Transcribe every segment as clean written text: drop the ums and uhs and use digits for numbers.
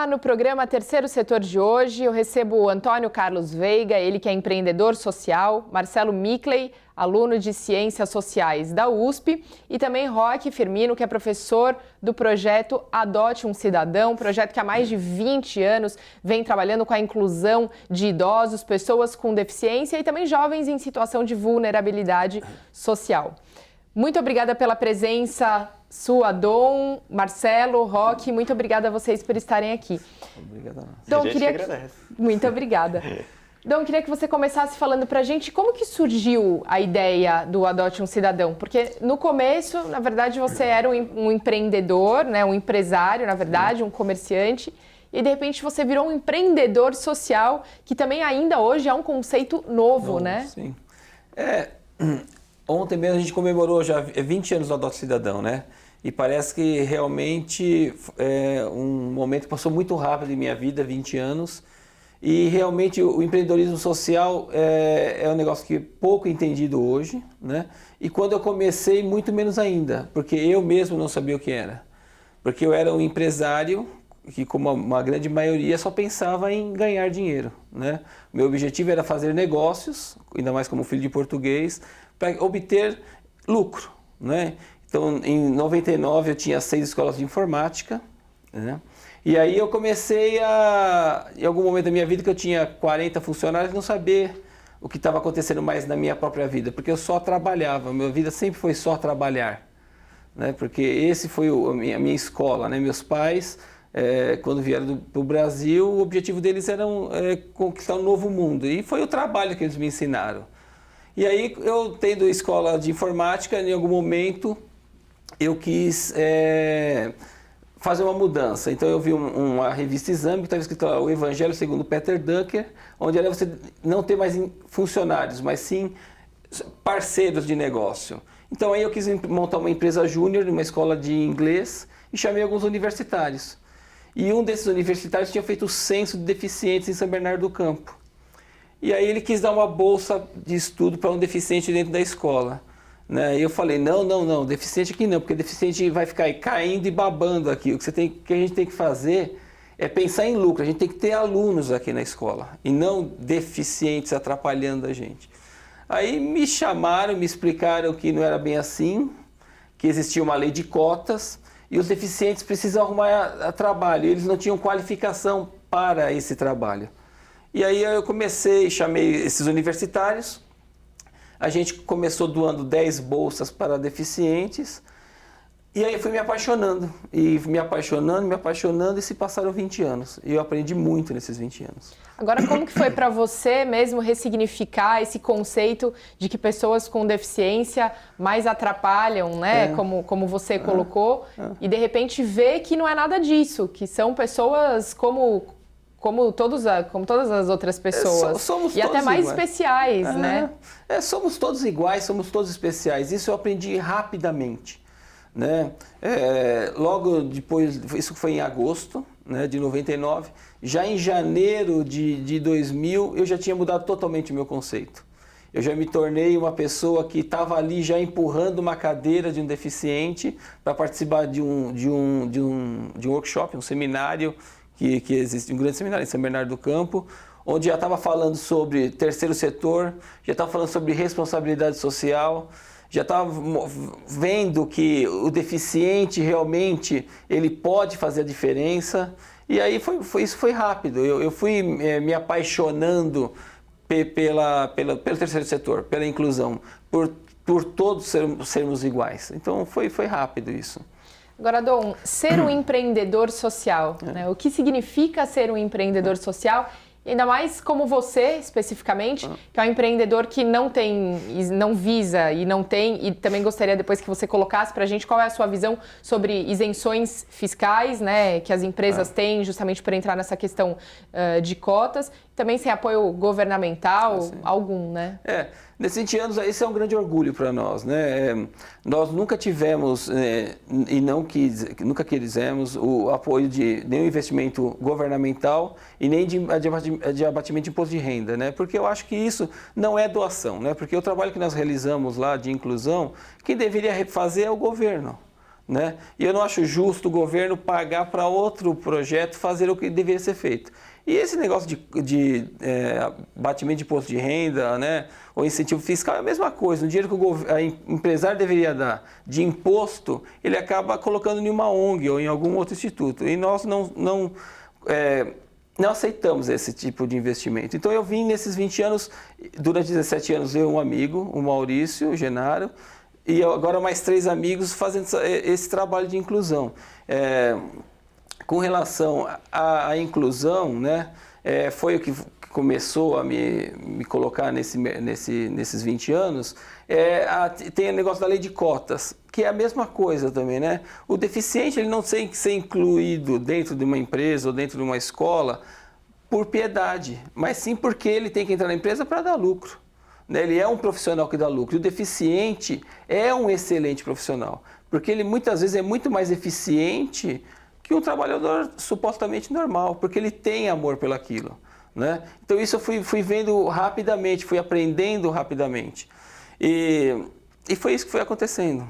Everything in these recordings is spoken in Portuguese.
lá no programa Terceiro Setor de hoje, eu recebo o Antônio Carlos Veiga, ele que é empreendedor social, Marcelo Mickley, aluno de Ciências Sociais da USP, e também Roque Firmino, que é professor do projeto Adote um Cidadão, projeto que há mais de 20 anos vem trabalhando com a inclusão de idosos, pessoas com deficiência e também jovens em situação de vulnerabilidade social. Muito obrigada pela presença sua, Dom, Marcelo, Roque, muito obrigada a vocês por estarem aqui. Obrigado. Dom, a gente que agradece. Muito obrigada. Dom, queria que você começasse falando pra gente como que surgiu a ideia do Adote um Cidadão, porque no começo, na verdade, você era um empreendedor, né, um empresário, na verdade, um comerciante, e de repente você virou um empreendedor social, que também ainda hoje é um conceito novo, né? Sim. Ontem mesmo a gente comemorou já 20 anos do Adote Cidadão, né? E parece que realmente é um momento que passou muito rápido em minha vida, 20 anos. E realmente o empreendedorismo social é um negócio que é pouco entendido hoje, né? E quando eu comecei, muito menos ainda, porque eu mesmo não sabia o que era. Porque eu era um empresário que, como uma grande maioria, só pensava em ganhar dinheiro, né? Meu objetivo era fazer negócios, ainda mais como filho de português, para obter lucro, né? Então, em 99 eu tinha 6 escolas de informática, né? E aí eu comecei em algum momento da minha vida que eu tinha 40 funcionários, não saber o que estava acontecendo mais na minha própria vida, porque eu só trabalhava, minha vida sempre foi só trabalhar, né? Porque esse foi a minha escola, né? Meus pais, quando vieram para o Brasil, o objetivo deles era conquistar um novo mundo, e foi o trabalho que eles me ensinaram. E aí, eu tendo escola de informática, em algum momento eu quis fazer uma mudança. Então eu vi uma revista Exame que estava escrito lá, o Evangelho segundo Peter Drucker, onde era você não ter mais funcionários, mas sim parceiros de negócio. Então aí eu quis montar uma empresa júnior, uma escola de inglês, e chamei alguns universitários. E um desses universitários tinha feito o censo de deficientes em São Bernardo do Campo. E aí ele quis dar uma bolsa de estudo para um deficiente dentro da escola, né? E eu falei, não, deficiente aqui não, porque deficiente vai ficar aí caindo e babando aqui. O que a gente tem que fazer é pensar em lucro, a gente tem que ter alunos aqui na escola, e não deficientes atrapalhando a gente. Aí me chamaram, me explicaram que não era bem assim, que existia uma lei de cotas, e os deficientes precisam arrumar trabalho, eles não tinham qualificação para esse trabalho. E aí eu chamei esses universitários, a gente começou doando 10 bolsas para deficientes, e aí eu fui me apaixonando, e se passaram 20 anos. E eu aprendi muito nesses 20 anos. Agora, como que foi para você mesmo ressignificar esse conceito de que pessoas com deficiência mais atrapalham, né? Como você colocou, e de repente ver que não é nada disso, que são pessoas como todas as outras pessoas, somos e até mais iguais. Especiais, né? Somos todos iguais, somos todos especiais. Isso eu aprendi rapidamente, né? Logo depois, isso foi em agosto, né, de 99, já em janeiro de 2000 eu já tinha mudado totalmente o meu conceito. Eu já me tornei uma pessoa que estava ali já empurrando uma cadeira de um deficiente para participar de um workshop, um seminário, que existe um grande seminário em São Bernardo do Campo, onde já estava falando sobre terceiro setor, já estava falando sobre responsabilidade social, já estava vendo que o deficiente realmente ele pode fazer a diferença. E aí isso foi rápido. Eu fui me apaixonando pelo terceiro setor, pela inclusão, por todos sermos iguais. Então foi rápido isso. Agora, Dom, ser um empreendedor social, né? O que significa ser um empreendedor social? E ainda mais como você, especificamente, que é um empreendedor que não visa e não tem, e também gostaria depois que você colocasse para a gente qual é a sua visão sobre isenções fiscais, né, que as empresas têm justamente por entrar nessa questão de cotas, também sem apoio governamental, algum, né? Nesses 20 anos, esse é um grande orgulho para nós, né? Nós nunca tivemos e nunca quisemos o apoio de nenhum investimento governamental e nem de abatimento de imposto de renda, né? Porque eu acho que isso não é doação, né? Porque o trabalho que nós realizamos lá de inclusão, quem deveria fazer é o governo, né? E eu não acho justo o governo pagar para outro projeto fazer o que deveria ser feito. E esse negócio de batimento de imposto de renda, né, ou incentivo fiscal é a mesma coisa. O dinheiro que o empresário deveria dar de imposto, ele acaba colocando em uma ONG ou em algum outro instituto. E nós não aceitamos esse tipo de investimento. Então eu vim nesses 20 anos, durante 17 anos eu e um amigo, o Maurício, o Genaro, e agora mais 3 amigos fazendo esse trabalho de inclusão. Com relação à inclusão, né, foi o que começou a me colocar nesses 20 anos, tem o negócio da lei de cotas, que é a mesma coisa também, né? O deficiente ele não tem que ser incluído dentro de uma empresa ou dentro de uma escola por piedade, mas sim porque ele tem que entrar na empresa para dar lucro. Ele é um profissional que dá lucro. E o deficiente é um excelente profissional, porque ele muitas vezes é muito mais eficiente que um trabalhador supostamente normal, porque ele tem amor pelaquilo, né? Então isso eu fui vendo rapidamente, fui aprendendo rapidamente. E foi isso que foi acontecendo.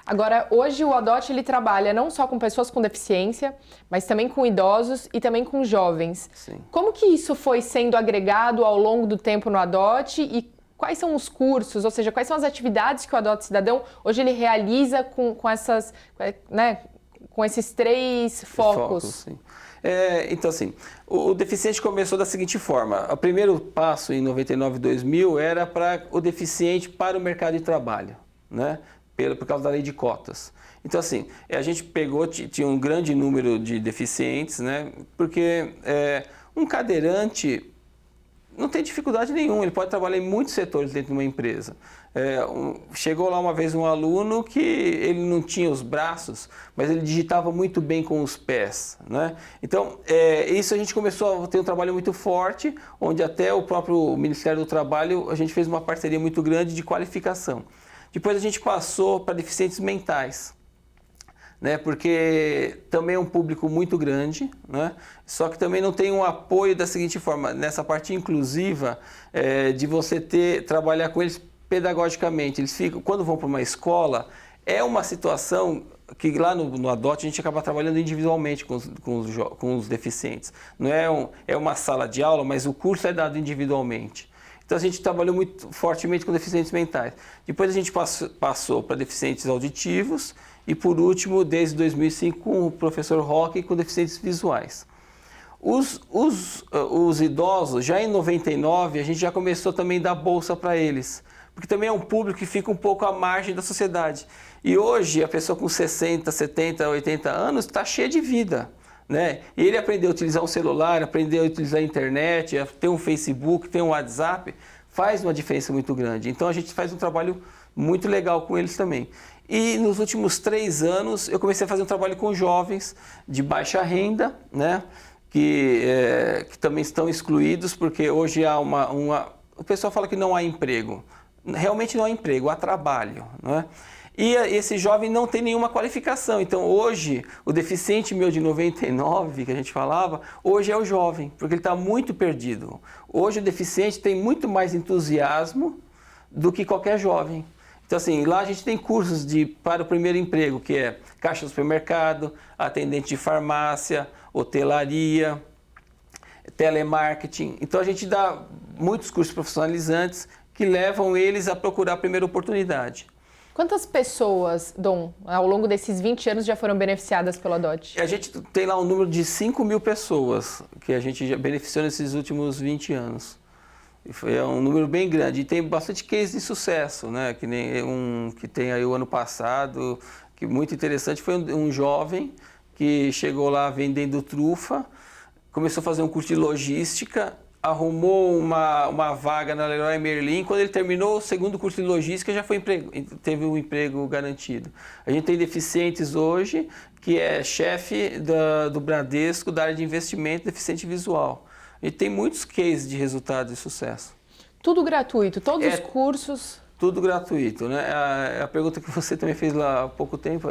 Agora, hoje o ADOT ele trabalha não só com pessoas com deficiência, mas também com idosos e também com jovens. Sim. Como que isso foi sendo agregado ao longo do tempo no ADOT e quais são os cursos, ou seja, quais são as atividades que o ADOT Cidadão hoje ele realiza com essas, né, com esses 3 focos? Sim. Então, assim, o deficiente começou da seguinte forma. O primeiro passo, em 99, 2000, era para o deficiente para o mercado de trabalho, né? Por causa da lei de cotas. Então, assim, a gente tinha um grande número de deficientes, né? Porque um cadeirante não tem dificuldade nenhuma, ele pode trabalhar em muitos setores dentro de uma empresa. Chegou lá uma vez um aluno que ele não tinha os braços, mas ele digitava muito bem com os pés, né? Então, isso a gente começou a ter um trabalho muito forte, onde até o próprio Ministério do Trabalho, a gente fez uma parceria muito grande de qualificação. Depois a gente passou para deficientes mentais, né? Porque também é um público muito grande, né? Só que também não tem um apoio da seguinte forma, nessa parte inclusiva, de você trabalhar com eles pedagogicamente. Eles ficam, quando vão para uma escola, é uma situação que lá no ADOT a gente acaba trabalhando individualmente com os deficientes. Não é uma sala de aula, mas o curso é dado individualmente. Então a gente trabalhou muito fortemente com deficientes mentais. Depois a gente passou para deficientes auditivos e por último, desde 2005, com o professor Roque com deficientes visuais. Os idosos, já em 99, a gente já começou também a dar bolsa para eles, porque também é um público que fica um pouco à margem da sociedade. E hoje a pessoa com 60, 70, 80 anos está cheia de vida, né? E ele aprendeu a utilizar um celular, aprendeu a utilizar a internet, ter um Facebook, ter um WhatsApp, faz uma diferença muito grande. Então a gente faz um trabalho muito legal com eles também. E nos últimos 3 anos eu comecei a fazer um trabalho com jovens de baixa renda, né? Que também estão excluídos, porque hoje há o pessoal fala que não há emprego. Realmente não há emprego, há trabalho, né? E esse jovem não tem nenhuma qualificação. Então hoje, o deficiente meu de 99, que a gente falava, hoje é o jovem, porque ele está muito perdido. Hoje o deficiente tem muito mais entusiasmo do que qualquer jovem. Então assim, lá a gente tem cursos para o primeiro emprego, que é caixa do supermercado, atendente de farmácia, hotelaria, telemarketing. Então a gente dá muitos cursos profissionalizantes que levam eles a procurar a primeira oportunidade. Quantas pessoas, Dom, ao longo desses 20 anos já foram beneficiadas pelo ADOT? A gente tem lá um número de 5.000 pessoas que a gente já beneficiou nesses últimos 20 anos. E foi um número bem grande. E tem bastante case de sucesso, né? Que nem que tem aí o ano passado, que muito interessante, foi um jovem que chegou lá vendendo trufa, começou a fazer um curso de logística, arrumou uma vaga na Leroy Merlin. Quando ele terminou o segundo curso de logística, já teve um emprego garantido. A gente tem deficientes hoje, que é chefe do Bradesco, da área de investimento, deficiente visual. A gente tem muitos cases de resultado de sucesso. Tudo gratuito, todos os cursos... Tudo gratuito, né? A pergunta que você também fez lá há pouco tempo,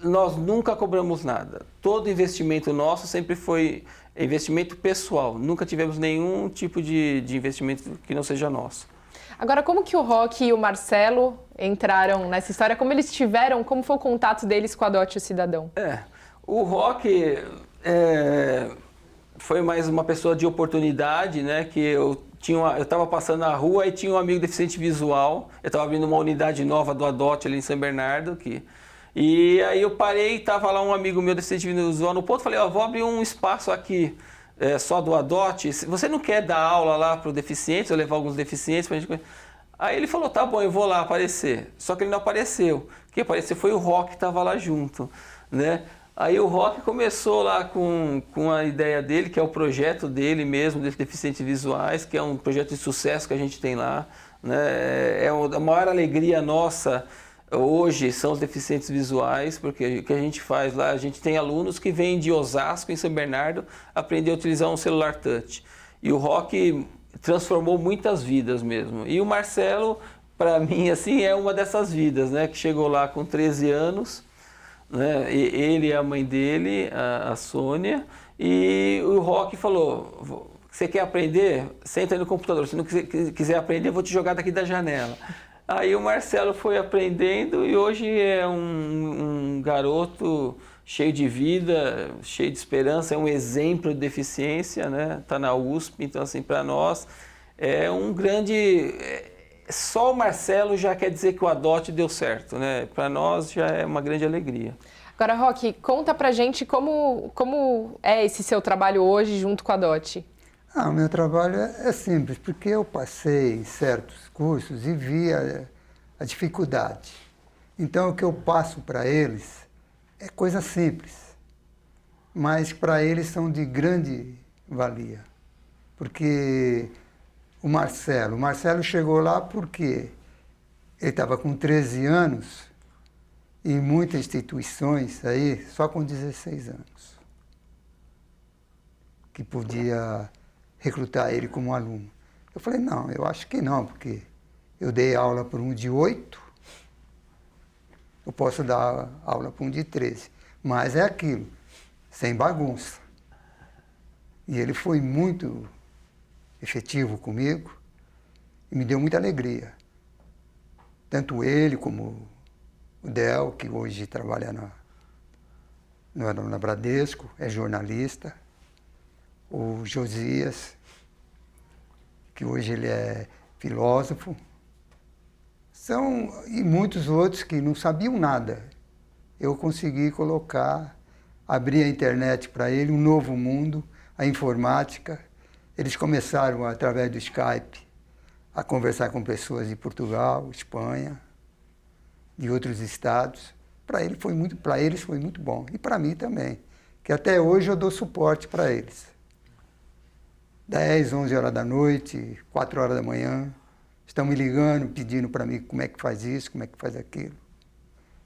nós nunca cobramos nada. Todo investimento nosso sempre foi investimento pessoal. Nunca tivemos nenhum tipo de investimento que não seja nosso. Agora, como que o Roque e o Marcelo entraram nessa história? Como eles tiveram, como foi o contato deles com a Adote o Cidadão? O Roque foi mais uma pessoa de oportunidade, né? Que eu estava passando na rua e tinha um amigo deficiente visual. Eu estava abrindo uma unidade nova do Adote ali em São Bernardo. E aí eu parei, estava lá um amigo meu deficiente visual no ponto, falei, vou abrir um espaço aqui só do Adote. Você não quer dar aula lá para o deficiente, ou levar alguns deficientes para a gente... Aí ele falou, tá bom, eu vou lá aparecer. Só que ele não apareceu. Quem apareceu foi o Roque que estava lá junto, né? Aí o Roque começou lá com a ideia dele, que é o projeto dele mesmo, de deficientes visuais, que é um projeto de sucesso que a gente tem lá, né? A maior alegria nossa hoje são os deficientes visuais, porque o que a gente faz lá, a gente tem alunos que vêm de Osasco, em São Bernardo, aprender a utilizar um celular touch. E o Roque transformou muitas vidas mesmo. E o Marcelo, para mim, assim, é uma dessas vidas, né? Que chegou lá com 13 anos, né? Ele e a mãe dele, a Sônia, e o Roque falou, você quer aprender? Senta aí no computador, se não quiser aprender, eu vou te jogar daqui da janela. Aí o Marcelo foi aprendendo e hoje é um garoto cheio de vida, cheio de esperança, é um exemplo de deficiência, né? Tá na USP, então assim, para nós é um grande... Só o Marcelo já quer dizer que o Adote deu certo, né? Para nós já é uma grande alegria. Agora, Roque, conta pra gente como é esse seu trabalho hoje junto com a Adote. O meu trabalho é simples, porque eu passei em certos cursos e vi a dificuldade. Então, o que eu passo para eles é coisa simples, mas para eles são de grande valia. Porque o Marcelo chegou lá porque ele estava com 13 anos e muitas instituições aí só com 16 anos que podia recrutar ele como aluno. Eu falei, não, eu acho que não, porque eu dei aula para um de 8, eu posso dar aula para um de 13, mas é aquilo, sem bagunça. E ele foi muito efetivo comigo e me deu muita alegria. Tanto ele como o Del, que hoje trabalha na Bradesco, é jornalista, o Josias, que hoje ele é filósofo, e muitos outros que não sabiam nada. Eu consegui abrir a internet para ele, um novo mundo, a informática. Eles começaram, através do Skype, a conversar com pessoas de Portugal, Espanha, de outros estados. Para eles foi muito bom, e para mim também, que até hoje eu dou suporte para eles. 10, 11 horas da noite, 4 horas da manhã, estão me ligando, pedindo para mim como é que faz isso, como é que faz aquilo.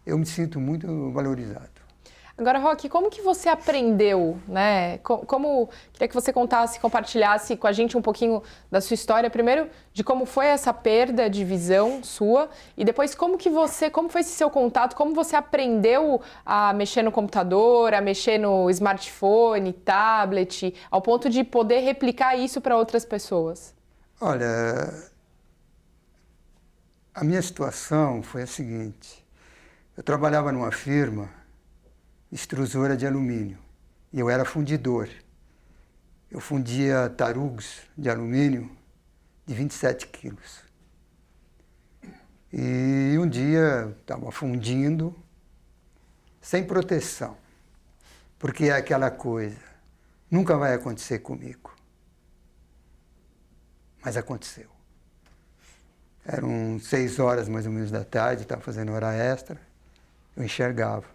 Eu me sinto muito valorizado. Agora, Roque, como que você aprendeu, né? Queria que você compartilhasse com a gente um pouquinho da sua história, primeiro de como foi essa perda de visão sua e depois como foi esse seu contato, como você aprendeu a mexer no computador, a mexer no smartphone, tablet, ao ponto de poder replicar isso para outras pessoas. Olha, a minha situação foi a seguinte, eu trabalhava numa firma extrusora de alumínio. E eu era fundidor. Eu fundia tarugos de alumínio de 27 quilos. E um dia estava fundindo sem proteção, porque é aquela coisa, nunca vai acontecer comigo. Mas aconteceu. Eram 6 horas mais ou menos da tarde, estava fazendo hora extra, eu enxergava.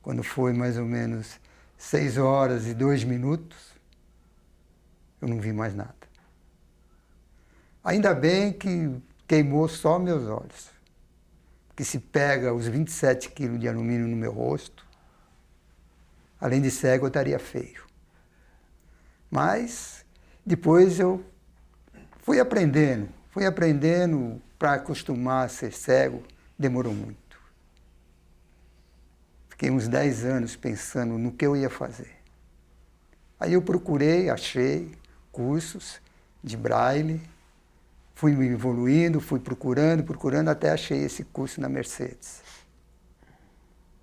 Quando foi mais ou menos 6 horas e 2 minutos, eu não vi mais nada. Ainda bem que queimou só meus olhos. Porque se pega os 27 quilos de alumínio no meu rosto, além de cego, eu estaria feio. Mas depois eu fui aprendendo para acostumar a ser cego, demorou muito. Fiquei uns 10 anos pensando no que eu ia fazer. Aí eu procurei, achei cursos de braille Fui me evoluindo, fui procurando, até achei esse curso na Mercedes.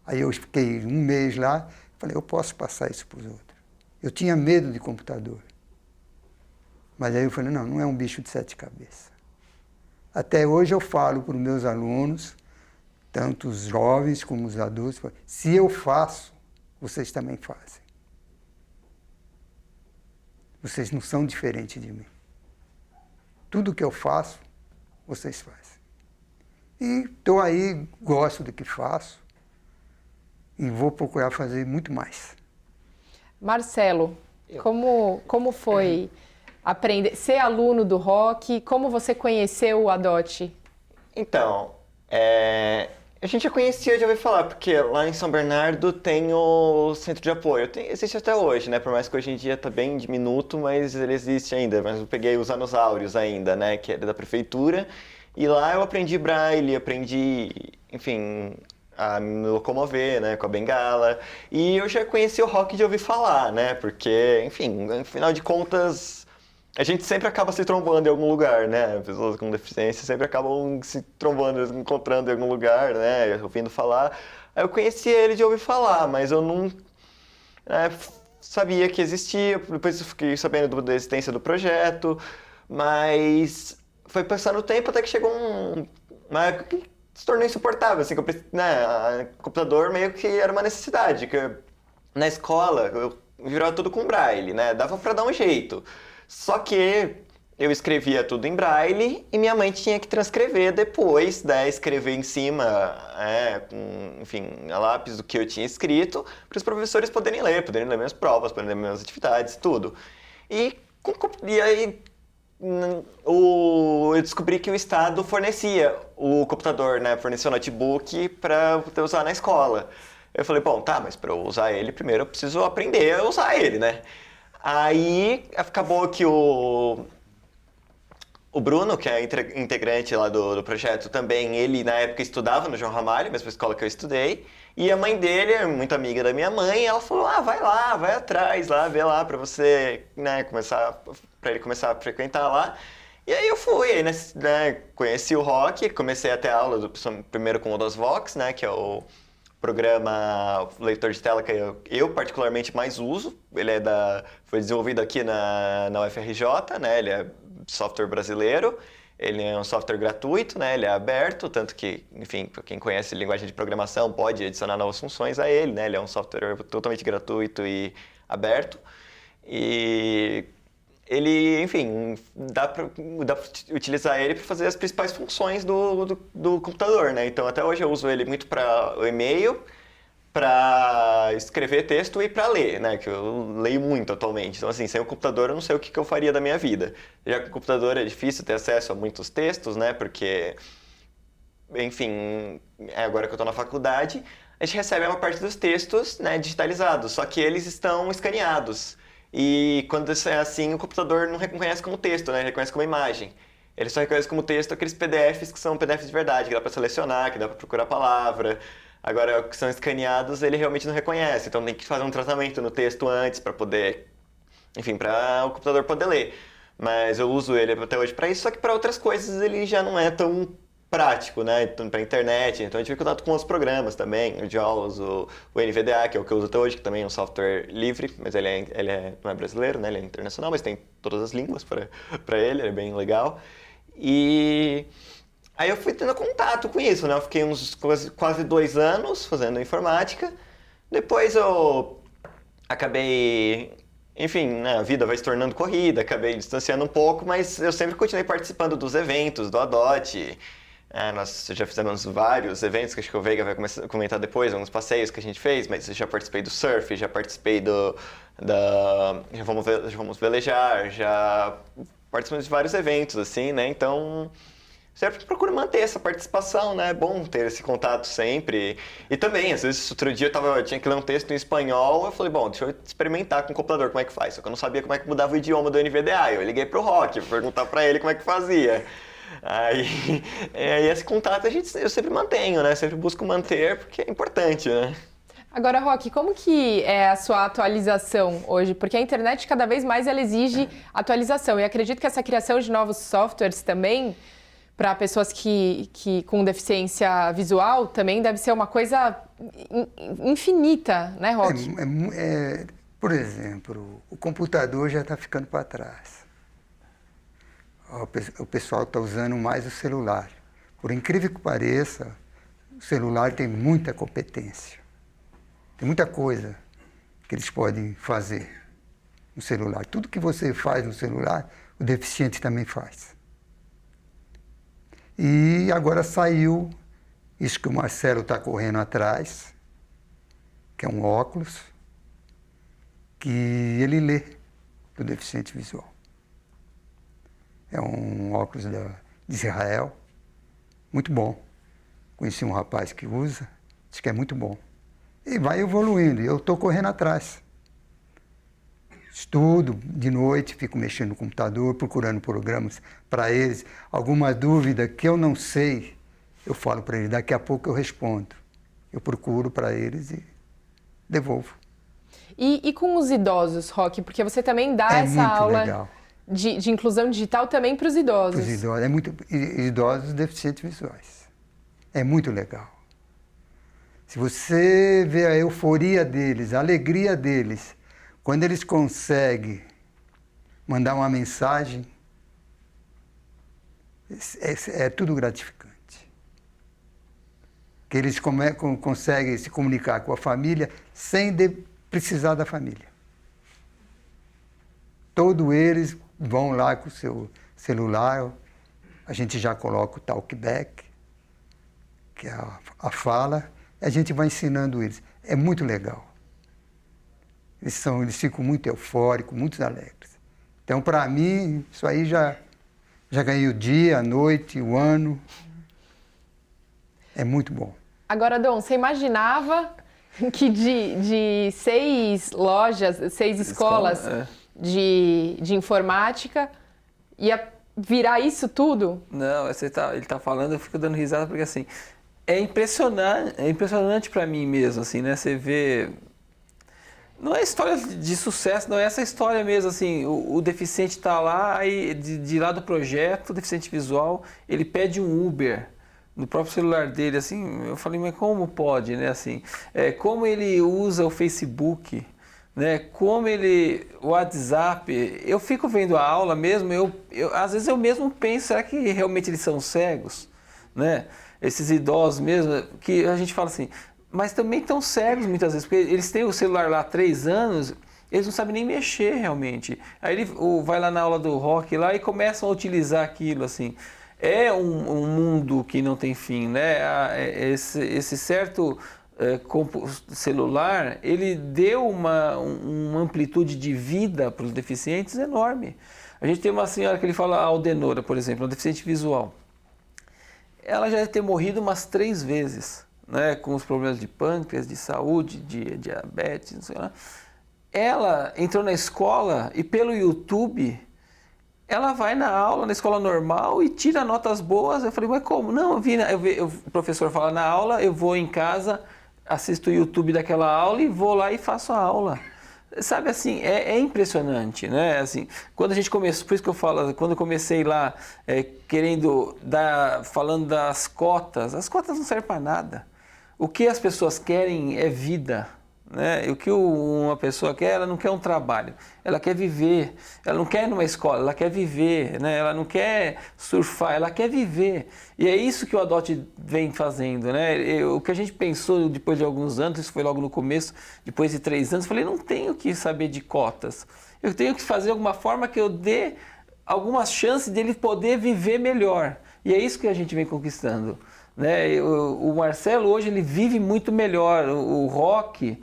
Aí eu fiquei um mês lá, falei, eu posso passar isso para os outros. Eu tinha medo de computador. Mas aí eu falei, não é um bicho de 7 cabeças. Até hoje eu falo para os meus alunos, tanto os jovens como os adultos, se eu faço, vocês também fazem. Vocês não são diferentes de mim. Tudo que eu faço, vocês fazem. E estou aí, gosto do que faço e vou procurar fazer muito mais. Marcelo, como foi aprender, ser aluno do rock? Como você conheceu o Adote? Então, a gente já conhecia, já ouvi falar, porque lá em São Bernardo tem o centro de apoio. Existe até hoje, né? Por mais que hoje em dia está bem diminuto, mas ele existe ainda. Mas eu peguei os anos áureos ainda, né? Que era da prefeitura. E lá eu aprendi braille, enfim, a me locomover, né? Com a bengala. E eu já conheci o rock de ouvir falar, né? Porque, enfim, afinal de contas, a gente sempre acaba se trombando em algum lugar, né? Pessoas com deficiência sempre acabam se trombando, encontrando em algum lugar, né? Ouvindo falar. Aí eu conheci ele de ouvir falar, mas eu não sabia que existia. Depois eu fiquei sabendo da existência do projeto, mas foi passando o tempo até que chegou uma época que se tornou insuportável, assim, que o computador meio que era uma necessidade, que na escola eu virava tudo com braille, né? Dava para dar um jeito. Só que eu escrevia tudo em braille e minha mãe tinha que transcrever depois, né, escrever em cima, a lápis do que eu tinha escrito, para os professores poderem ler minhas provas, poderem ler minhas atividades, tudo. E aí eu descobri que o Estado fornecia o computador, né, fornecia o notebook para eu usar na escola. Eu falei, bom, tá, mas para eu usar ele, primeiro eu preciso aprender a usar ele, né? Aí acabou que o Bruno, que é integrante lá do projeto também, ele na época estudava no João Ramalho, mesma escola que eu estudei, e a mãe dele é muito amiga da minha mãe, e ela falou, vai lá, vai atrás lá, vê lá pra você, né, pra ele começar a frequentar lá. E aí eu fui, aí, né, conheci o rock, comecei a ter aula primeiro com o DOSVox, né, que é o programa leitor de tela que eu particularmente mais uso. Ele foi desenvolvido aqui na UFRJ, né? Ele é software brasileiro, ele é um software gratuito, né? Ele é aberto, tanto que, enfim, para quem conhece linguagem de programação pode adicionar novas funções a ele, né? Ele é um software totalmente gratuito e aberto. E ele, enfim, dá para utilizar ele para fazer as principais funções do computador, né? Então, até hoje eu uso ele muito para o e-mail, para escrever texto e para ler, né? Que eu leio muito atualmente. Então, assim, sem o computador eu não sei o que eu faria da minha vida. Já que o computador é difícil ter acesso a muitos textos, né? Porque, enfim, agora que eu estou na faculdade, a gente recebe uma parte dos textos, né, digitalizados, só que eles estão escaneados. E quando isso é assim, o computador não reconhece como texto, né? Ele reconhece como imagem. Ele só reconhece como texto aqueles PDFs que são PDFs de verdade, que dá para selecionar, que dá para procurar a palavra. Agora, o que são escaneados, ele realmente não reconhece. Então tem que fazer um tratamento no texto antes para poder, enfim, para o computador poder ler. Mas eu uso ele até hoje para isso, só que para outras coisas ele já não é tão prático, né? Então, para internet, então a gente tem contato com outros programas também, o JAWS, o NVDA, que é o que eu uso até hoje, que também é um software livre, mas ele não é brasileiro, né? Ele é internacional, mas tem todas as línguas para ele é bem legal. E aí eu fui tendo contato com isso, né? Eu fiquei uns quase 2 anos fazendo informática, depois eu acabei... Enfim, né, a vida vai se tornando corrida, acabei distanciando um pouco, mas eu sempre continuei participando dos eventos, do Adote. Nós já fizemos vários eventos, que acho que o Veiga vai comentar depois, alguns passeios que a gente fez, mas eu já participei do surf, já participei já vamos velejar, já participamos de vários eventos, assim, né? Então, sempre procuro manter essa participação, né? É bom ter esse contato sempre. E também, às vezes, outro dia eu tinha que ler um texto em espanhol, eu falei, bom, deixa eu experimentar com o computador como é que faz. Só que eu não sabia como é que mudava o idioma do NVDA. Eu liguei pro Rock, perguntar pra ele como é que fazia. Aí esse contato eu sempre mantenho, né? Sempre busco manter, porque é importante, né? Agora, Roque, como que é a sua atualização hoje? Porque a internet cada vez mais ela exige atualização. E acredito que essa criação de novos softwares também, para pessoas que com deficiência visual, também deve ser uma coisa infinita, né, Roque? Por exemplo, o computador já está ficando para trás. O pessoal está usando mais o celular. Por incrível que pareça, o celular tem muita competência. Tem muita coisa que eles podem fazer no celular. Tudo que você faz no celular, o deficiente também faz. E agora saiu isso que o Marcelo está correndo atrás, que é um óculos, que ele lê do deficiente visual. É um óculos de Israel, muito bom. Conheci um rapaz que usa, diz que é muito bom. E vai evoluindo, e eu estou correndo atrás. Estudo de noite, fico mexendo no computador, procurando programas para eles. Alguma dúvida que eu não sei, eu falo para eles, daqui a pouco eu respondo. Eu procuro para eles e devolvo. E com os idosos, Roque? Porque você também dá essa aula legal. De inclusão digital também para os idosos. Para os idosos, idosos deficientes visuais. É muito legal. Se você vê a euforia deles, a alegria deles, quando eles conseguem mandar uma mensagem, é tudo gratificante. Que eles conseguem se comunicar com a família sem precisar da família. Todos eles vão lá com o seu celular, a gente já coloca o talkback, que é a fala, a gente vai ensinando eles. É muito legal. Eles ficam muito eufóricos, muito alegres. Então, para mim, isso aí já ganhei o dia, a noite, o ano. É muito bom. Agora, Dom, você imaginava que de 6 lojas, 6 escolas de informática ia virar isso tudo? Não, ele tá falando, eu fico dando risada porque assim, é impressionante para mim mesmo, assim, né? Você vê, não é história de sucesso, não é essa história mesmo, assim, o deficiente está lá, aí de lá do projeto, o deficiente visual, ele pede um Uber no próprio celular dele, assim, eu falei, mas como pode, né, assim, como ele usa o Facebook, né, como o WhatsApp, eu fico vendo a aula mesmo, às vezes eu mesmo penso, será que realmente eles são cegos, né? Esses idosos mesmo, que a gente fala assim, mas também estão cegos muitas vezes, porque eles têm o celular lá há 3 anos, eles não sabem nem mexer realmente. Aí ele vai lá na aula do Roque lá e começam a utilizar aquilo, assim. É um mundo que não tem fim, né? Esse certo celular, ele deu uma amplitude de vida para os deficientes enorme. A gente tem uma senhora que ele fala, a Aldenora, por exemplo, uma deficiente visual. Ela já deve ter morrido umas 3 vezes, né, com os problemas de pâncreas, de saúde, de diabetes, não sei lá. Ela entrou na escola e pelo YouTube, ela vai na aula, na escola normal e tira notas boas. Eu falei, mas como? Não, o professor fala na aula, eu vou em casa, assisto o YouTube daquela aula e vou lá e faço a aula. Sabe assim, é impressionante, né? Assim, quando a gente começou, por isso que eu falo, quando eu comecei lá falando das cotas, as cotas não servem para nada. O que as pessoas querem é vida, né? O que uma pessoa quer, ela não quer um trabalho, ela quer viver, ela não quer ir numa escola, ela quer viver, né? Ela não quer surfar, ela quer viver. E é isso que o ADOT vem fazendo, né? O que a gente pensou depois de alguns anos, isso foi logo no começo, depois de 3 anos, falei, não tenho que saber de cotas, eu tenho que fazer alguma forma que eu dê algumas chances dele poder viver melhor. E é isso que a gente vem conquistando, né? O Marcelo hoje ele vive muito melhor, o Roque,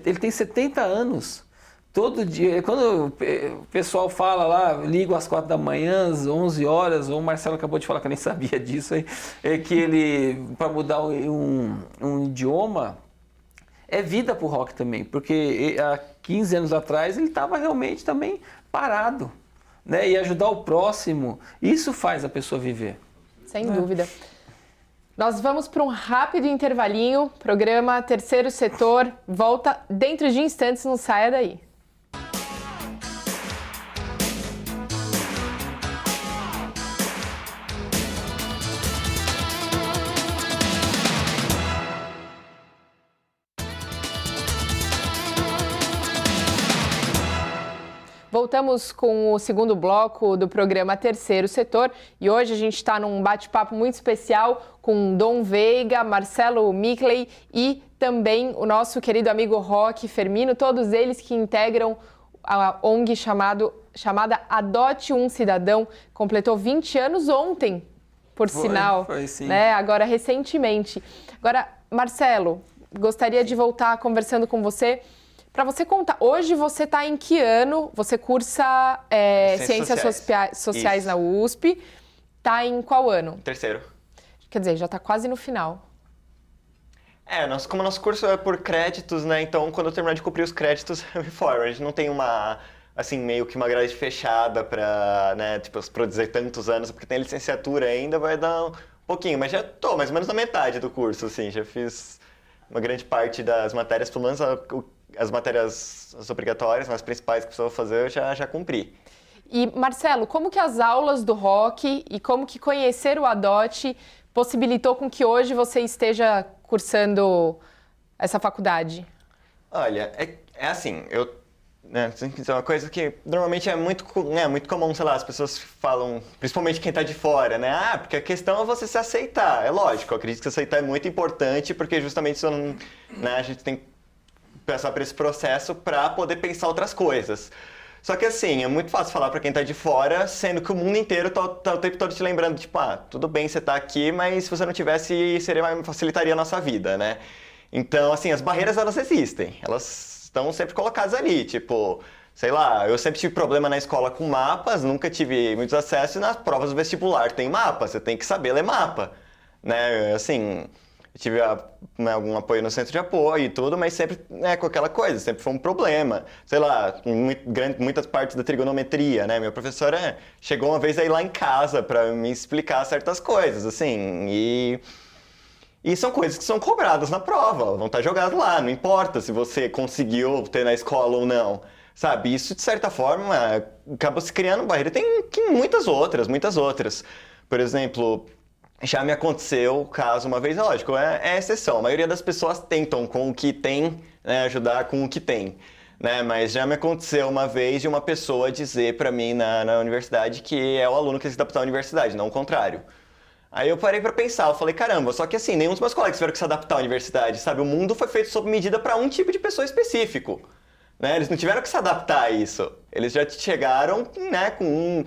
ele tem 70 anos. Todo dia, quando o pessoal fala lá, ligo às 4 da manhã, às 11 horas, o Marcelo acabou de falar que eu nem sabia disso, que ele, para mudar um idioma, é vida para o Roque também, porque há 15 anos atrás ele estava realmente também parado, né? E ajudar o próximo, isso faz a pessoa viver. Sem dúvida. Nós vamos para um rápido intervalinho. Programa Terceiro Setor volta dentro de instantes, não saia daí. Voltamos com o segundo bloco do programa Terceiro Setor e hoje a gente está num bate-papo muito especial com Dom Veiga, Marcelo Mickley e também o nosso querido amigo Roque Fermino, todos eles que integram a ONG chamada Adote um Cidadão. Completou 20 anos ontem, por sinal, foi sim. Né? Agora recentemente. Agora, Marcelo, gostaria de voltar conversando com você. Para você contar, hoje você está em que ano? Você cursa Ciências Sociais na USP. Está em qual ano? Terceiro. Quer dizer, já está quase no final. Como nosso curso é por créditos, né? Então, quando eu terminar de cumprir os créditos, eu me formo. A gente não tem meio que uma grade fechada para, né, produzir tantos anos, porque tem licenciatura ainda, vai dar um pouquinho. Mas já estou mais ou menos na metade do curso, assim. Já fiz uma grande parte das matérias, pelo menos as matérias obrigatórias, as principais que precisava fazer, eu já cumpri. E, Marcelo, como que as aulas do Roque e como que conhecer o Adote possibilitou com que hoje você esteja cursando essa faculdade? Olha, é assim, é uma coisa que normalmente é muito comum, sei lá, as pessoas falam, principalmente quem está de fora, né? Porque a questão é você se aceitar. É lógico, eu acredito que se aceitar é muito importante, porque justamente isso a gente tem que passar por esse processo para poder pensar outras coisas. Só que assim, é muito fácil falar para quem tá de fora, sendo que o mundo inteiro tá o tempo todo te lembrando, tipo, tudo bem você tá aqui, mas se você não tivesse, facilitaria a nossa vida, né? Então, assim, as barreiras, elas existem. Elas estão sempre colocadas ali, tipo, sei lá, eu sempre tive problema na escola com mapas, nunca tive muitos acessos, e nas provas do vestibular tem mapa, você tem que saber ler mapa, né? Assim, eu tive algum apoio no centro de apoio e tudo, mas sempre com aquela coisa, sempre foi um problema. Sei lá, muitas partes da trigonometria, né? Minha professora chegou uma vez aí lá em casa para me explicar certas coisas, assim, e são coisas que são cobradas na prova, vão estar jogadas lá, não importa se você conseguiu ter na escola ou não, sabe? Isso, de certa forma, acaba se criando barreira. Tem muitas outras. Por exemplo, já me aconteceu o caso uma vez, lógico, é exceção. A maioria das pessoas tentam com o que tem, né, ajudar com o que tem, né? Mas já me aconteceu uma vez de uma pessoa dizer para mim na universidade que é o aluno que se adaptar à universidade, não o contrário. Aí eu parei para pensar, eu falei, caramba, só que assim, nenhum dos meus colegas tiveram que se adaptar à universidade, sabe? O mundo foi feito sob medida para um tipo de pessoa específico, né? Eles não tiveram que se adaptar a isso. Eles já chegaram, né, com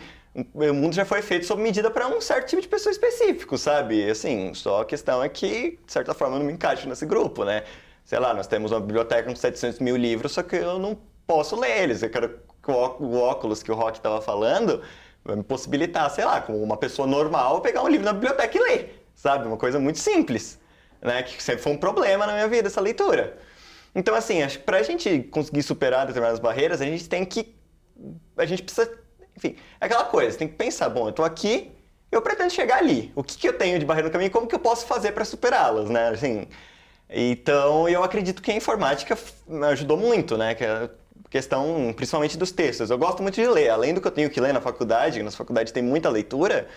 o mundo já foi feito sob medida para um certo tipo de pessoa específico, sabe? Assim, só a questão é que, de certa forma, eu não me encaixo nesse grupo, né? Sei lá, nós temos uma biblioteca com 700 mil livros, só que eu não posso ler eles. Eu quero que o óculos que o Roque estava falando vai me possibilitar, sei lá, como uma pessoa normal, pegar um livro na biblioteca e ler, sabe? Uma coisa muito simples, né? Que sempre foi um problema na minha vida, essa leitura. Então, assim, acho que para a gente conseguir superar determinadas barreiras, a gente precisa... Enfim, é aquela coisa, você tem que pensar, bom, eu tô aqui, eu pretendo chegar ali. O que eu tenho de barreira no caminho e como que eu posso fazer para superá-las, né? Assim, então, eu acredito que a informática me ajudou muito, né? Que é a questão, principalmente dos textos. Eu gosto muito de ler, além do que eu tenho que ler na faculdade tem muita leitura,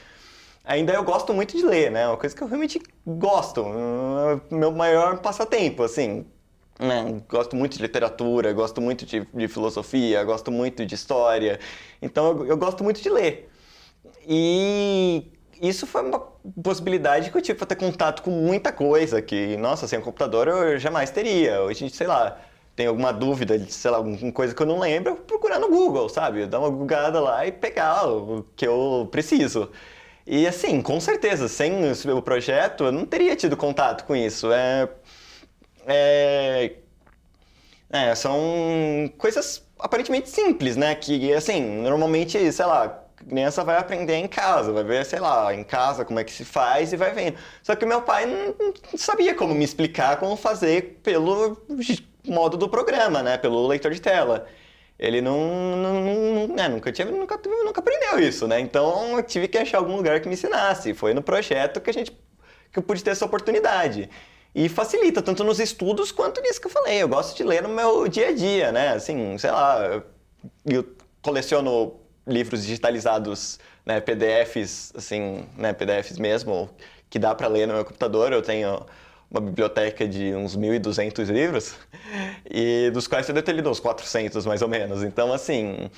ainda eu gosto muito de ler, né? Uma coisa que eu realmente gosto, meu maior passatempo, assim. Gosto muito de literatura, gosto muito de filosofia, gosto muito de história, então eu gosto muito de ler. E isso foi uma possibilidade que eu tive para ter contato com muita coisa que, nossa, sem computador eu jamais teria. Hoje, sei lá, tem alguma dúvida de, sei lá, alguma coisa que eu não lembro, eu procurar no Google, sabe? Dar uma googada lá e pegar o que eu preciso. E assim, com certeza, sem o projeto eu não teria tido contato com isso. São coisas aparentemente simples, né? Que, assim, normalmente, sei lá, a criança vai aprender em casa, vai ver, sei lá, em casa como é que se faz e vai vendo. Só que meu pai não sabia como me explicar como fazer pelo modo do programa, né? Pelo leitor de tela. Ele nunca aprendeu isso, né? Então eu tive que achar algum lugar que me ensinasse. Foi no projeto que que eu pude ter essa oportunidade. E facilita, tanto nos estudos quanto nisso que eu falei. Eu gosto de ler no meu dia a dia, né? Assim, sei lá, eu coleciono livros digitalizados, né, PDFs, assim, né, PDFs mesmo, que dá para ler no meu computador. Eu tenho uma biblioteca de uns 1.200 livros, e dos quais eu devo ter lido uns 400, mais ou menos. Então, assim,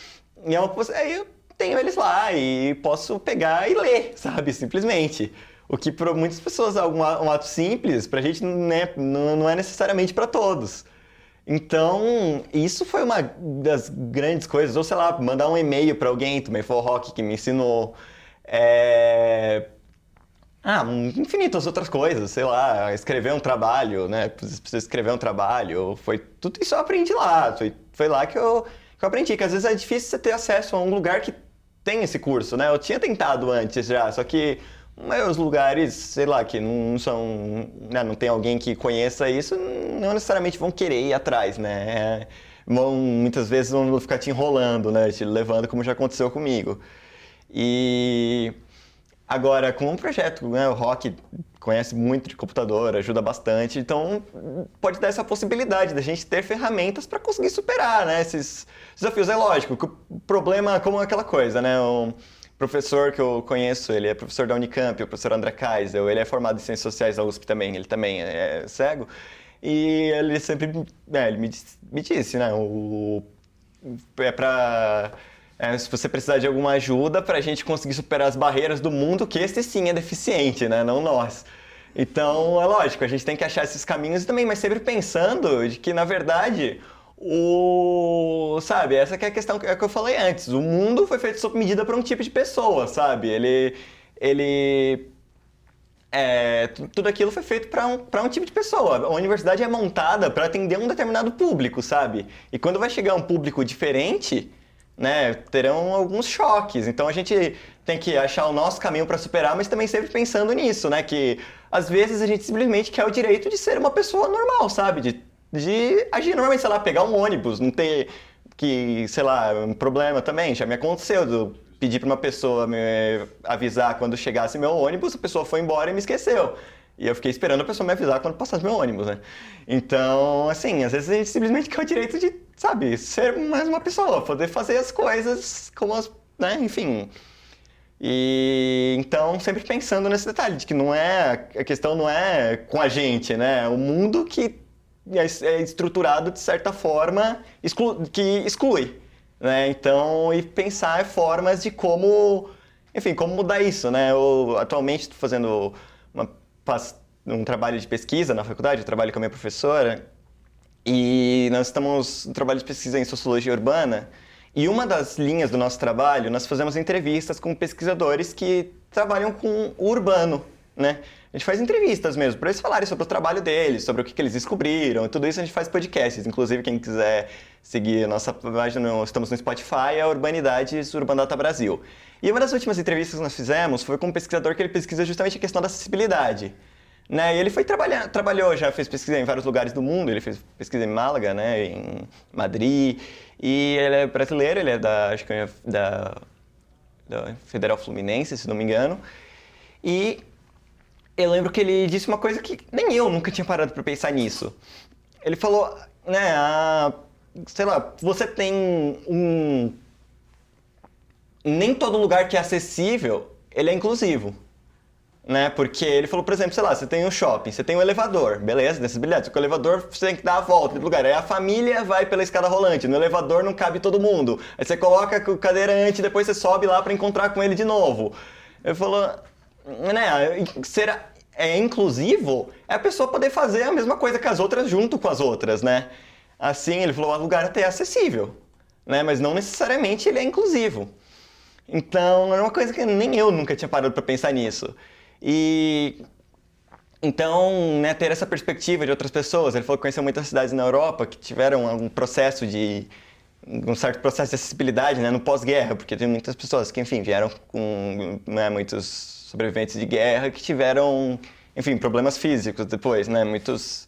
eu tenho eles lá e posso pegar e ler, sabe? Simplesmente. O que para muitas pessoas é um ato simples, para a gente não é necessariamente para todos. Então, isso foi uma das grandes coisas. Ou, sei lá, mandar um e-mail para alguém, também foi o Rock que me ensinou. Infinitas outras coisas, sei lá, escrever um trabalho, né? Precisa escrever um trabalho. Tudo isso eu aprendi lá. Foi lá que eu aprendi, que às vezes é difícil você ter acesso a um lugar que tem esse curso, né? Eu tinha tentado antes já, só que os lugares, sei lá, que não são, né, não tem alguém que conheça isso, não necessariamente vão querer ir atrás, né? Muitas vezes vão ficar te enrolando, né? Te levando, como já aconteceu comigo. E agora, com um projeto, né, o Rock conhece muito de computador, ajuda bastante, então pode dar essa possibilidade da gente ter ferramentas para conseguir superar, né, esses desafios. É lógico que o problema é como aquela coisa, né? O professor que eu conheço, ele é professor da Unicamp, o professor André Kaisel, ele é formado em Ciências Sociais da USP também, ele também é cego, e ele sempre ele me disse, né, se você precisar de alguma ajuda para a gente conseguir superar as barreiras do mundo, que esse sim é deficiente, né, não nós. Então, é lógico, a gente tem que achar esses caminhos também, mas sempre pensando de que, na verdade, sabe, essa que é a questão que eu falei antes. O mundo foi feito sob medida para um tipo de pessoa, sabe? Tudo aquilo foi feito para um tipo de pessoa. A universidade é montada para atender um determinado público, sabe? E quando vai chegar um público diferente, né, terão alguns choques. Então a gente tem que achar o nosso caminho para superar, mas também sempre pensando nisso, né? Que às vezes a gente simplesmente quer o direito de ser uma pessoa normal, sabe? De agir normalmente, sei lá, pegar um ônibus, não ter sei lá, um problema também. Já me aconteceu de pedir para uma pessoa me avisar quando chegasse meu ônibus, a pessoa foi embora e me esqueceu. E eu fiquei esperando a pessoa me avisar quando passasse meu ônibus, né? Então, assim, às vezes a gente simplesmente quer o direito de, sabe, ser mais uma pessoa, poder fazer as coisas como né, enfim. E então, sempre pensando nesse detalhe, de que a questão não é com a gente, né? O mundo que é estruturado de certa forma que exclui, né? Então, e pensar formas de como mudar isso, né? Eu atualmente estou fazendo um trabalho de pesquisa na faculdade, eu trabalho com a minha professora, e nós estamos no trabalho de pesquisa em sociologia urbana, e uma das linhas do nosso trabalho, nós fazemos entrevistas com pesquisadores que trabalham com o urbano, né? A gente faz entrevistas mesmo, para eles falarem sobre o trabalho deles, sobre o que eles descobriram, e tudo isso a gente faz podcasts. Inclusive, quem quiser seguir a nossa página, estamos no Spotify, é Urbanidades Urbandata Brasil. E uma das últimas entrevistas que nós fizemos foi com um pesquisador que ele pesquisa justamente a questão da acessibilidade. Né? E ele trabalhou, já fez pesquisa em vários lugares do mundo, ele fez pesquisa em Málaga, né, em Madrid, e ele é brasileiro, ele é acho que da Federal Fluminense, se não me engano, e eu lembro que ele disse uma coisa que nem eu nunca tinha parado para pensar nisso. Ele falou, né, sei lá, você tem nem todo lugar que é acessível, ele é inclusivo. Né? Porque ele falou, por exemplo, sei lá, você tem um shopping, você tem um elevador, beleza, acessibilidade, só que o elevador você tem que dar a volta do lugar, aí a família vai pela escada rolante, no elevador não cabe todo mundo, aí você coloca o cadeirante, depois você sobe lá para encontrar com ele de novo. Ele falou, né, inclusivo é a pessoa poder fazer a mesma coisa que as outras junto com as outras, né? Assim, ele falou, o lugar até é acessível, né, mas não necessariamente ele é inclusivo. Então, é uma coisa que nem eu nunca tinha parado para pensar nisso. E então, né, ter essa perspectiva de outras pessoas, ele falou que conheceu muitas cidades na Europa que tiveram um certo processo de acessibilidade, né, no pós-guerra, porque tem muitas pessoas que, enfim, vieram com, né, muitos sobreviventes de guerra que tiveram, enfim, problemas físicos depois, né, muitos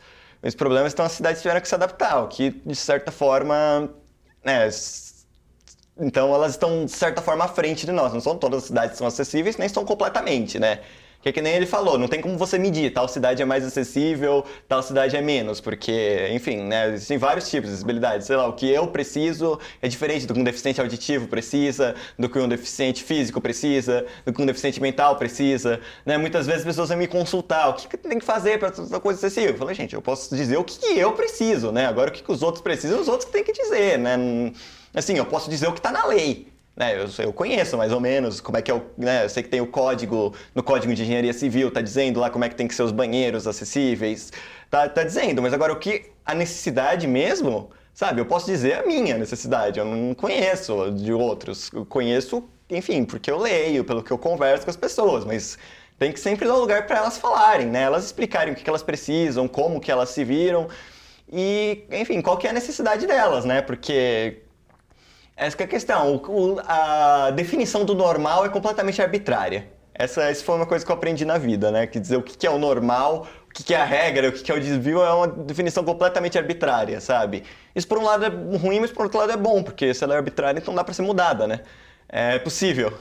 problemas, então as cidades tiveram que se adaptar, o que, de certa forma, né, então elas estão, de certa forma, à frente de nós. Não são todas as cidades que são acessíveis, nem são completamente, né? Que é que nem ele falou, não tem como você medir, tal cidade é mais acessível, tal cidade é menos, porque, enfim, né, existem vários tipos de acessibilidade. Sei lá, o que eu preciso é diferente do que um deficiente auditivo precisa, do que um deficiente físico precisa, do que um deficiente mental precisa, né? Muitas vezes as pessoas vêm me consultar, o que tem que fazer para essa coisa acessível? Eu falo, gente, eu posso dizer o que eu preciso, né? Agora o que os outros precisam, os outros que têm que dizer, né? Assim, eu posso dizer o que está na lei. Eu conheço mais ou menos como é que é o... Né, eu sei que tem o código, no Código de Engenharia Civil, tá dizendo lá como é que tem que ser os banheiros acessíveis, tá dizendo, mas agora o que a necessidade mesmo, sabe? Eu posso dizer a minha necessidade, eu não conheço de outros, eu conheço, enfim, porque eu leio, pelo que eu converso com as pessoas, mas tem que sempre dar um lugar para elas falarem, né? Elas explicarem o que elas precisam, como que elas se viram e, enfim, qual que é a necessidade delas, né? Porque... essa que é a questão, a definição do normal é completamente arbitrária. Essa foi uma coisa que eu aprendi na vida, né? Quer dizer, o que é o normal, o que é a regra, o que é o desvio é uma definição completamente arbitrária, sabe? Isso por um lado é ruim, mas por outro lado é bom, porque se ela é arbitrária, então dá pra ser mudada, né? É possível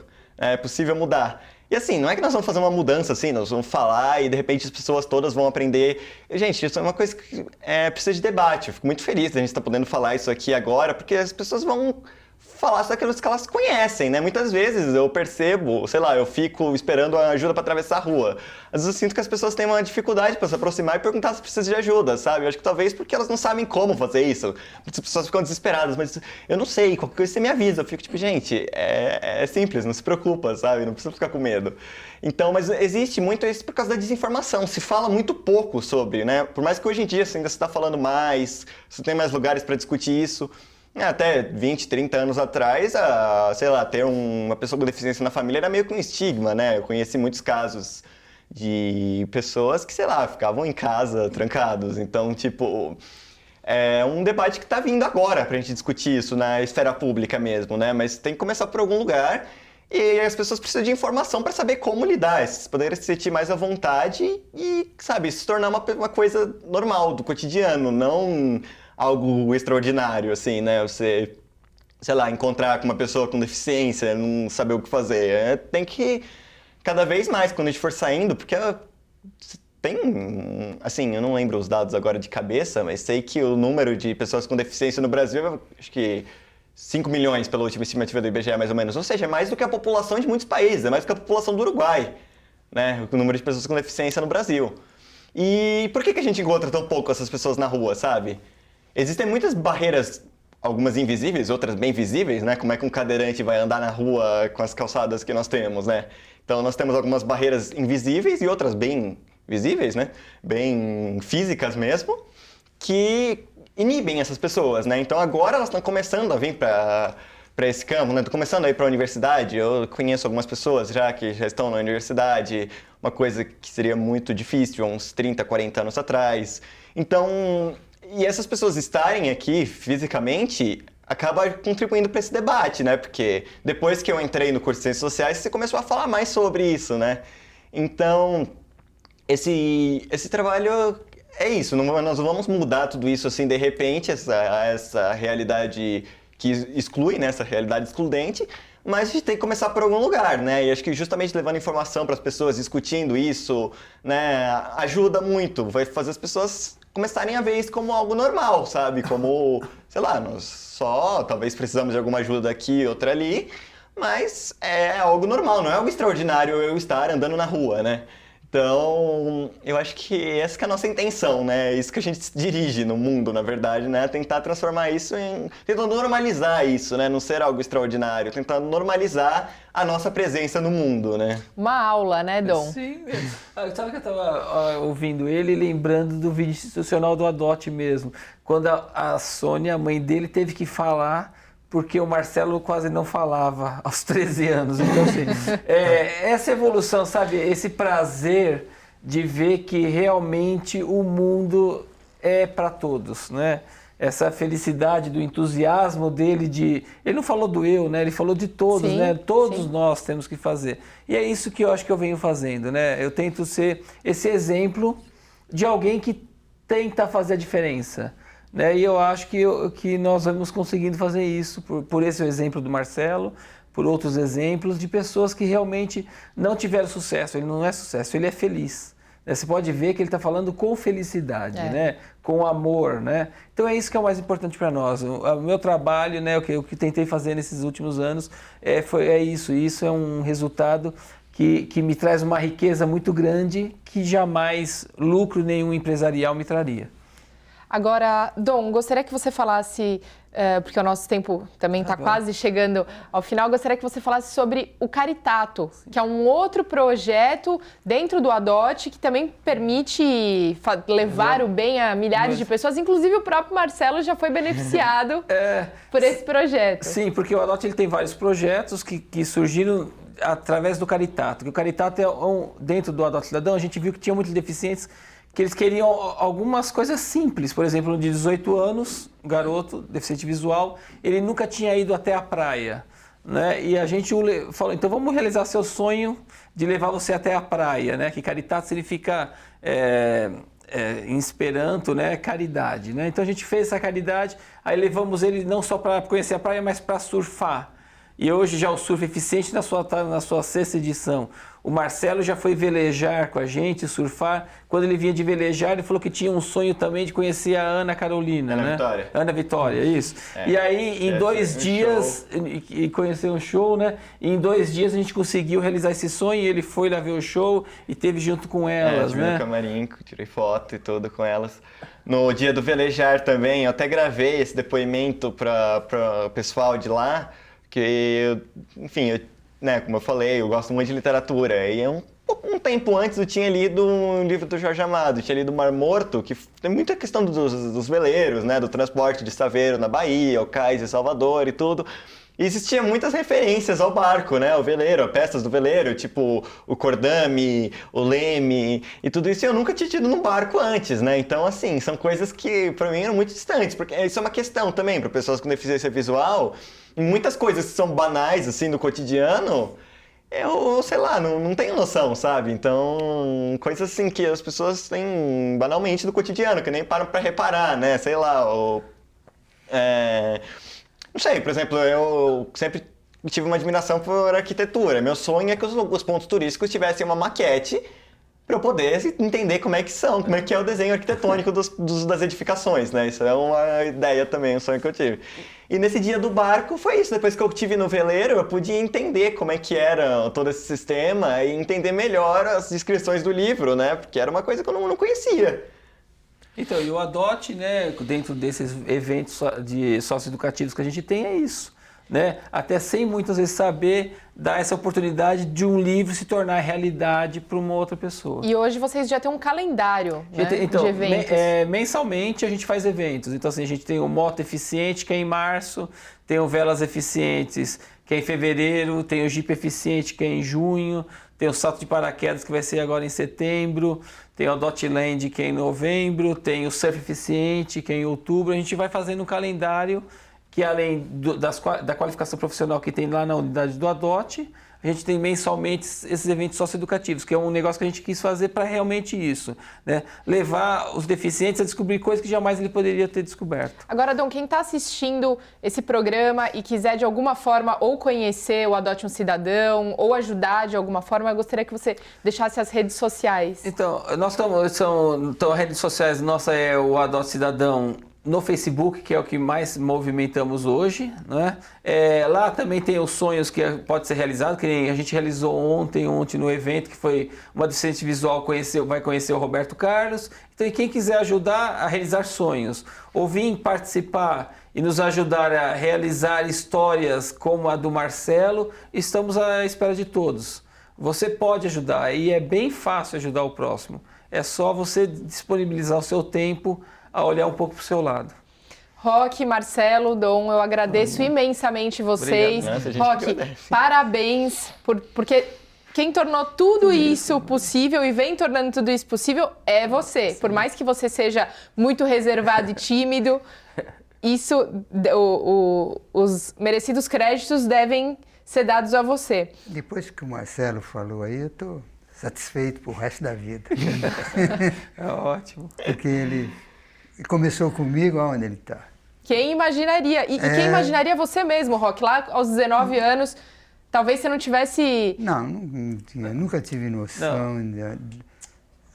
mudar. E assim, não é que nós vamos fazer uma mudança assim, nós vamos falar e de repente as pessoas todas vão aprender. Gente, isso é uma coisa que precisa de debate. Eu fico muito feliz de a gente estar podendo falar isso aqui agora, porque as pessoas vão falar sobre aquilo que elas conhecem, né? Muitas vezes eu percebo, sei lá, eu fico esperando ajuda para atravessar a rua. Às vezes eu sinto que as pessoas têm uma dificuldade para se aproximar e perguntar se precisa de ajuda, sabe? Eu acho que talvez porque elas não sabem como fazer isso. Muitas pessoas ficam desesperadas, mas eu não sei, qualquer coisa você me avisa. Eu fico tipo, gente, é simples, não se preocupa, sabe? Não precisa ficar com medo. Então, mas existe muito isso por causa da desinformação. Se fala muito pouco sobre, né? Por mais que hoje em dia você ainda está falando mais, você tem mais lugares para discutir isso. Até 20, 30 anos atrás, sei lá, ter uma pessoa com deficiência na família era meio que um estigma, né? Eu conheci muitos casos de pessoas que, sei lá, ficavam em casa, trancados. Então, tipo, é um debate que está vindo agora pra gente discutir isso na esfera pública mesmo, né? Mas tem que começar por algum lugar e as pessoas precisam de informação para saber como lidar, poderem se sentir mais à vontade e, sabe, se tornar uma coisa normal do cotidiano, não algo extraordinário, assim, né? Você, sei lá, encontrar com uma pessoa com deficiência, não saber o que fazer. Tem que, cada vez mais, quando a gente for saindo, porque tem, assim, eu não lembro os dados agora de cabeça, mas sei que o número de pessoas com deficiência no Brasil, acho que 5 milhões pela última estimativa do IBGE, mais ou menos. Ou seja, é mais do que a população de muitos países, é mais do que a população do Uruguai, né? O número de pessoas com deficiência no Brasil. E por que a gente encontra tão pouco essas pessoas na rua, sabe? Existem muitas barreiras, algumas invisíveis, outras bem visíveis, né? Como é que um cadeirante vai andar na rua com as calçadas que nós temos, né? Então nós temos algumas barreiras invisíveis e outras bem visíveis, né? Bem físicas mesmo, que inibem essas pessoas, né? Então agora elas estão começando a vir para esse campo, né? Estão começando a ir para a universidade. Eu conheço algumas pessoas já que já estão na universidade, uma coisa que seria muito difícil há uns 30, 40 anos atrás. Então... E essas pessoas estarem aqui fisicamente acaba contribuindo para esse debate, né? Porque depois que eu entrei no curso de Ciências Sociais, você começou a falar mais sobre isso, né? Então, esse trabalho é isso. Nós não vamos mudar tudo isso assim de repente, essa realidade que exclui, né? Essa realidade excludente. Mas a gente tem que começar por algum lugar, né? E acho que justamente levando informação para as pessoas, discutindo isso, né? Ajuda muito. Vai fazer as pessoas começarem a ver isso como algo normal, sabe? Como, sei lá, nós só talvez precisamos de alguma ajuda aqui, outra ali, mas é algo normal, não é algo extraordinário eu estar andando na rua, né? Então, eu acho que essa que é a nossa intenção, né? É isso que a gente se dirige no mundo, na verdade, né? Tentar transformar isso tentando normalizar isso, né? Não ser algo extraordinário, tentando normalizar a nossa presença no mundo, né? Uma aula, né, Dom? Sim. Sabe que eu estava ouvindo ele e lembrando do vídeo institucional do Adote mesmo. Quando a Sônia, a mãe dele, teve que falar porque o Marcelo quase não falava aos 13 anos. Então, assim, essa evolução, sabe? Esse prazer de ver que realmente o mundo é para todos, né? Essa felicidade do entusiasmo dele de... Ele não falou do eu, né? Ele falou de todos, sim, né? Todos sim. Nós temos que fazer. E é isso que eu acho que eu venho fazendo, né? Eu tento ser esse exemplo de alguém que tenta fazer a diferença. Né? E eu acho que nós vamos conseguindo fazer isso por esse exemplo do Marcelo, por outros exemplos de pessoas que realmente não tiveram sucesso. Ele não é sucesso, ele é feliz. Você pode ver que ele está falando com felicidade, né? Com amor, né? Então é isso que é o mais importante para nós. O meu trabalho, né? O que tentei fazer nesses últimos anos é isso. E isso é um resultado que me traz uma riqueza muito grande que jamais lucro nenhum empresarial me traria. Agora, Dom, gostaria que você falasse, porque o nosso tempo também está quase chegando ao final, gostaria que você falasse sobre o Caritato, que é um outro projeto dentro do ADOT que também permite levar o bem a milhares de pessoas, inclusive o próprio Marcelo já foi beneficiado por esse projeto. Sim, porque o ADOT ele tem vários projetos que surgiram através do Caritato. O Caritato dentro do ADOT Cidadão, a gente viu que tinha muitos deficientes que eles queriam algumas coisas simples. Por exemplo, de 18 anos, garoto, deficiente visual, ele nunca tinha ido até a praia, né? E a gente falou, então vamos realizar seu sonho de levar você até a praia, né? Que Caritato significa, em esperanto, né? Caridade, né? Então a gente fez essa caridade, aí levamos ele não só para conhecer a praia, mas para surfar. E hoje já o Surf Eficiente na sua 6ª edição. O Marcelo já foi velejar com a gente, surfar. Quando ele vinha de velejar, ele falou que tinha um sonho também de conhecer a Ana Carolina, né? Vitória. Ana Vitória, isso. E aí, em 2 dias, e conhecer um show, né? E em 2 dias a gente conseguiu realizar esse sonho. Ele foi lá ver o show e teve junto com elas, né? No camarim, tirei foto e tudo com elas. No dia do velejar também, eu até gravei esse depoimento para o pessoal de lá. Que, enfim, né, como eu falei, eu gosto muito de literatura. E um tempo antes eu tinha lido um livro do Jorge Amado, tinha lido Mar Morto, que tem muita questão dos veleiros, né, do transporte de Saveiro na Bahia, o cais de Salvador e tudo. E existiam muitas referências ao barco, né, ao veleiro, a peças do veleiro, tipo o cordame, o leme e tudo isso eu nunca tinha tido num barco antes, né? Então, assim, são coisas que para mim eram muito distantes, porque isso é uma questão também para pessoas com deficiência visual. Muitas coisas que são banais, assim, no cotidiano, eu, sei lá, não tenho noção, sabe? Então, coisas assim que as pessoas têm banalmente no cotidiano, que nem param pra reparar, né? Sei lá, não sei, por exemplo, eu sempre tive uma admiração por arquitetura. Meu sonho é que os pontos turísticos tivessem uma maquete para eu poder entender como é que é o desenho arquitetônico das edificações, né? Isso é uma ideia também, um sonho que eu tive. E nesse dia do barco foi isso, depois que eu estive no veleiro, eu pude entender como é que era todo esse sistema e entender melhor as descrições do livro, né? Porque era uma coisa que eu não conhecia. Então, e o ADOT, né, dentro desses eventos de socioeducativos que a gente tem, é isso. Né? Até sem muitas vezes saber dar essa oportunidade de um livro se tornar realidade para uma outra pessoa. E hoje vocês já têm um calendário, né, então, de eventos. Mensalmente a gente faz eventos. Então assim, a gente tem o Moto Eficiente, que é em março, tem o Velas Eficientes, que é em fevereiro, tem o Jeep Eficiente, que é em junho, tem o Salto de Paraquedas, que vai ser agora em setembro, tem o Dotland, que é em novembro, tem o Surf Eficiente, que é em outubro. A gente vai fazendo um calendário que além da qualificação profissional que tem lá na unidade do ADOT, a gente tem mensalmente esses eventos socioeducativos, que é um negócio que a gente quis fazer para realmente isso, né? Levar os deficientes a descobrir coisas que jamais ele poderia ter descoberto. Agora, Dom, quem está assistindo esse programa e quiser de alguma forma ou conhecer o Adote um Cidadão ou ajudar de alguma forma, eu gostaria que você deixasse as redes sociais. Então, as redes sociais nossa é o Adote Cidadão no Facebook, que é o que mais movimentamos hoje, né? Lá também tem os sonhos que pode ser realizado, que a gente realizou ontem no evento, que foi uma deficiente visual vai conhecer o Roberto Carlos. Então, e quem quiser ajudar a realizar sonhos, ou vir participar e nos ajudar a realizar histórias como a do Marcelo, estamos à espera de todos. Você pode ajudar e é bem fácil ajudar o próximo. É só você disponibilizar o seu tempo a olhar um pouco para o seu lado. Roque, Marcelo, Dom, eu agradeço imensamente vocês. Roque, parabéns, porque quem tornou tudo isso possível e vem tornando tudo isso possível é você. Sim. Por mais que você seja muito reservado e tímido, os merecidos créditos devem ser dados a você. Depois que o Marcelo falou aí, eu estou satisfeito pro resto da vida. É ótimo. Porque ele começou comigo aonde ele está. Quem imaginaria? E quem imaginaria você mesmo, Roque? Lá aos 19 anos, Talvez você não tivesse... Não, nunca tive noção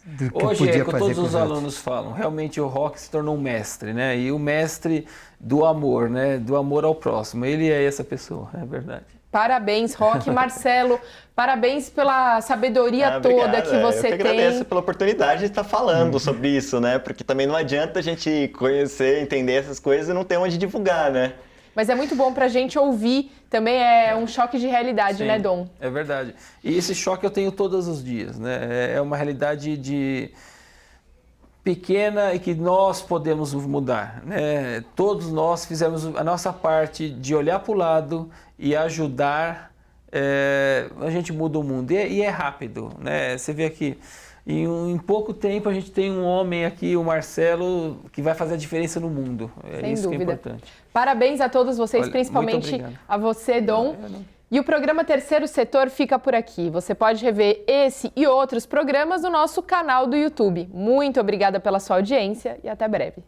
do que Hoje, podia que fazer todos com os alunos falam, realmente o rock se tornou um mestre, né? E o mestre do amor, né? Do amor ao próximo. Ele é essa pessoa, é verdade. Parabéns, Rock. Marcelo, parabéns pela sabedoria toda que você eu que tem. agradeço pela oportunidade de estar falando sobre isso, né? Porque também não adianta a gente conhecer, entender essas coisas e não ter onde divulgar, né? Mas é muito bom pra gente ouvir. Também é um choque de realidade, Sim, né, Dom? É verdade. E esse choque eu tenho todos os dias, né? É uma realidade pequena e que nós podemos mudar, né? Todos nós fizemos a nossa parte de olhar para o lado e ajudar, a gente muda o mundo. E é rápido, né? Você vê aqui, em pouco tempo a gente tem um homem aqui, o Marcelo, que vai fazer a diferença no mundo. Sem isso dúvida. que é importante. Parabéns a todos vocês, Olha, principalmente muito a você, Dom. E o programa Terceiro Setor fica por aqui. Você pode rever esse e outros programas no nosso canal do YouTube. Muito obrigada pela sua audiência e até breve.